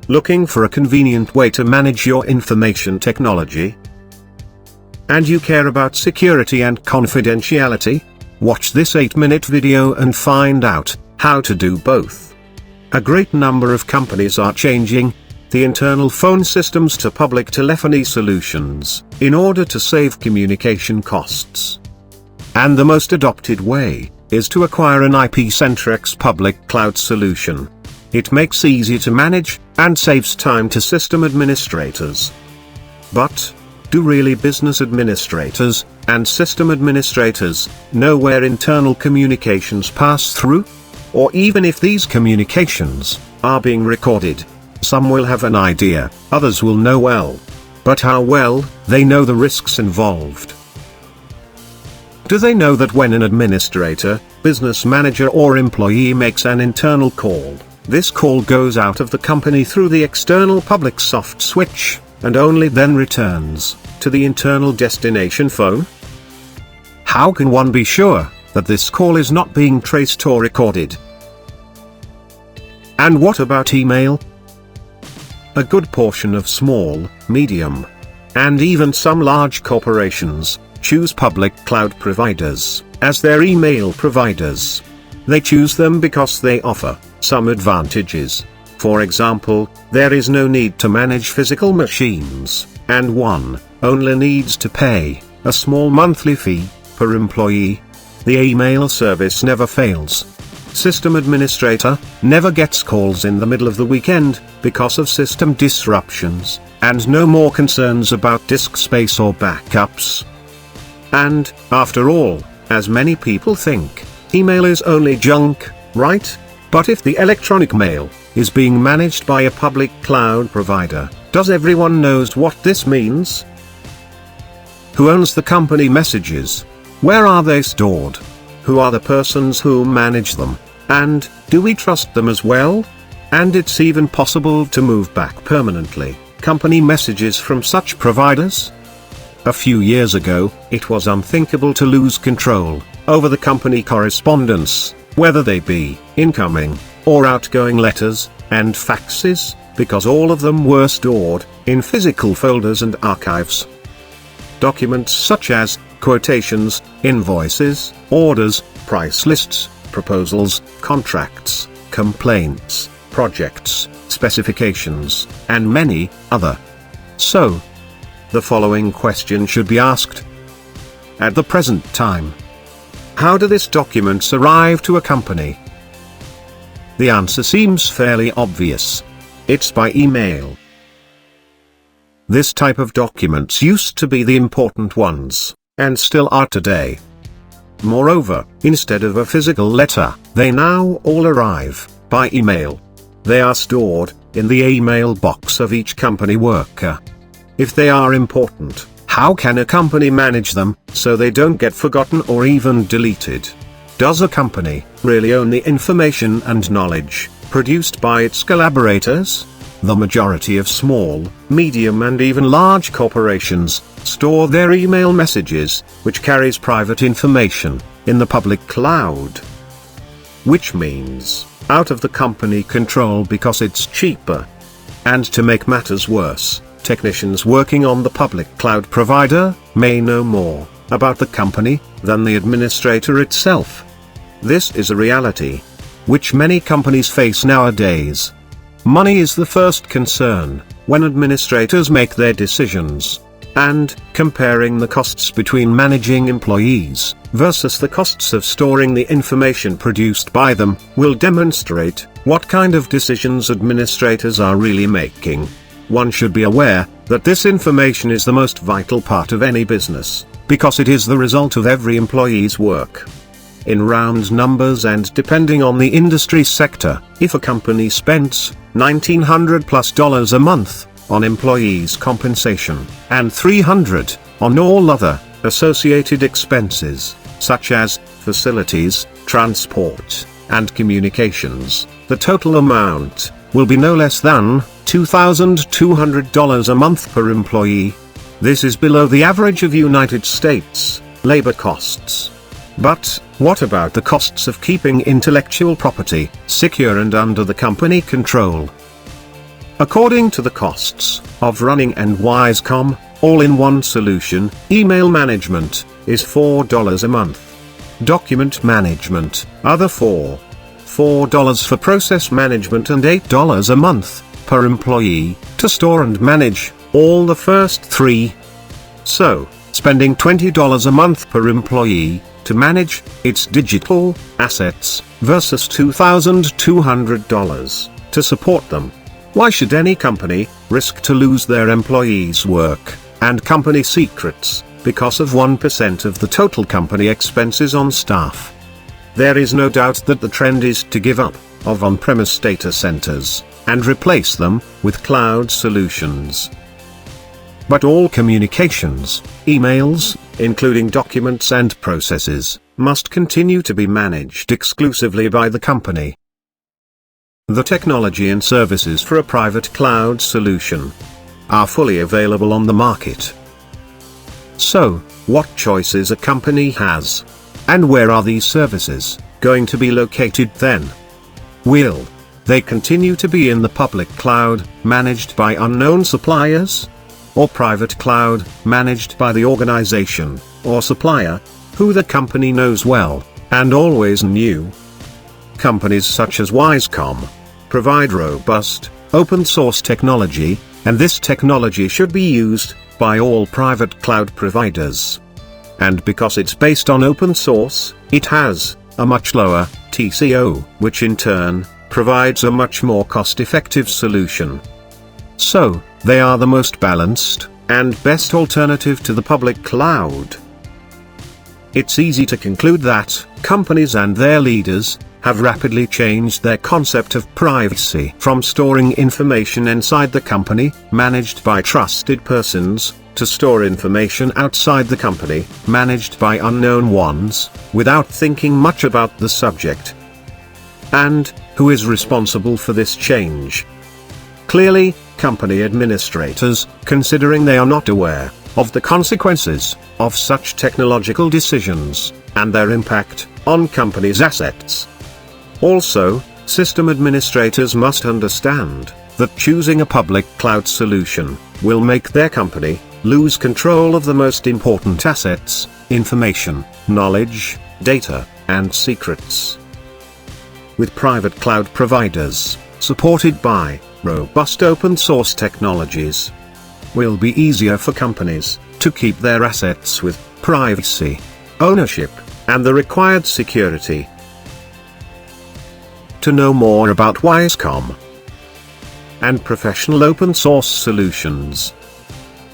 Looking for a convenient way to manage your information technology? And you care about security and confidentiality? Watch this 8-minute video and find out how to do both. A great number of companies are changing the internal phone systems to public telephony solutions in order to save communication costs. And the most adopted way is to acquire an IP-centric public cloud solution. It makes easy to manage and saves time to system administrators. But do really business administrators and system administrators know where internal communications pass through? Or even if these communications are being recorded? Some will have an idea, others will know well. But how well they know the risks involved? Do they know that when an administrator, business manager or employee makes an internal call, this call goes out of the company through the external public soft switch, and only then returns to the internal destination phone? How can one be sure that this call is not being traced or recorded? And what about email? A good portion of small, medium, and even some large corporations choose public cloud providers as their email providers. They choose them because they offer some advantages. For example, there is no need to manage physical machines, and one only needs to pay a small monthly fee per employee. The email service never fails. System administrator never gets calls in the middle of the weekend because of system disruptions, and no more concerns about disk space or backups. And, after all, as many people think, email is only junk, right? But if the electronic mail is being managed by a public cloud provider, does everyone knows what this means? Who owns the company messages? Where are they stored? Who are the persons who manage them? And, do we trust them as well? And it's even possible to move back permanently company messages from such providers? A few years ago, it was unthinkable to lose control over the company correspondence, whether they be incoming or outgoing letters and faxes, because all of them were stored in physical folders and archives. Documents such as quotations, invoices, orders, price lists, proposals, contracts, complaints, projects, specifications, and many other. So, the following question should be asked. At the present time, how do these documents arrive to a company? The answer seems fairly obvious. It's by email. This type of documents used to be the important ones, and still are today. Moreover, instead of a physical letter, they now all arrive by email. They are stored in the email box of each company worker. If they are important, how can a company manage them so they don't get forgotten or even deleted? Does a company really own the information and knowledge produced by its collaborators? The majority of small, medium and even large corporations store their email messages, which carries private information, in the public cloud. Which means, out of the company control because it's cheaper. And to make matters worse, technicians working on the public cloud provider may know more about the company than the administrator itself. This is a reality which many companies face nowadays. Money is the first concern when administrators make their decisions, and comparing the costs between managing employees versus the costs of storing the information produced by them will demonstrate what kind of decisions administrators are really making. One should be aware that this information is the most vital part of any business, because it is the result of every employee's work. In round numbers and depending on the industry sector, if a company spends $1,900+ a month on employees' compensation, and $300 on all other associated expenses, such as facilities, transport, and communications, the total amount will be no less than $2,200 a month per employee. This is below the average of United States labor costs. But, what about the costs of keeping intellectual property secure and under the company control? According to the costs of running and Wisecom, all-in-one solution, email management, is $4 a month. Document management, other $4 for process management and $8 a month, per employee, to store and manage, all the first three. So, spending $20 a month per employee, to manage, its digital, assets, versus $2,200, to support them. Why should any company, risk to lose their employees' work, and company secrets, because of 1% of the total company expenses on staff? There is no doubt that the trend is to give up, of on-premise data centers, and replace them, with cloud solutions. But all communications, emails, including documents and processes, must continue to be managed exclusively by the company. The technology and services for a private cloud solution are fully available on the market. So, what choices a company has? And where are these services going to be located then? Will they continue to be in the public cloud, managed by unknown suppliers? Or private cloud, managed by the organization, or supplier, who the company knows well, and always knew? Companies such as Wisecom provide robust, open-source technology, and this technology should be used by all private cloud providers. And because it's based on open source, it has a much lower TCO, which in turn provides a much more cost-effective solution. So, they are the most balanced and best alternative to the public cloud. It's easy to conclude that companies and their leaders have rapidly changed their concept of privacy from storing information inside the company, managed by trusted persons, to store information outside the company, managed by unknown ones, without thinking much about the subject. And who is responsible for this change? Clearly, company administrators, considering they are not aware of the consequences of such technological decisions, and their impact on companies' assets. Also, system administrators must understand that choosing a public cloud solution will make their company lose control of the most important assets, information, knowledge, data, and secrets. With private cloud providers, supported by robust open source technologies, will be easier for companies to keep their assets with privacy, ownership, and the required security. To know more about Wisecom and professional open source solutions,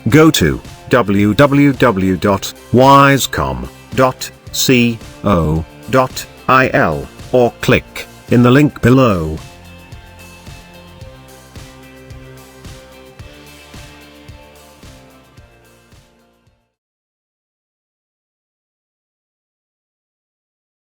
go to www.wisecom.co.il or click in the link below.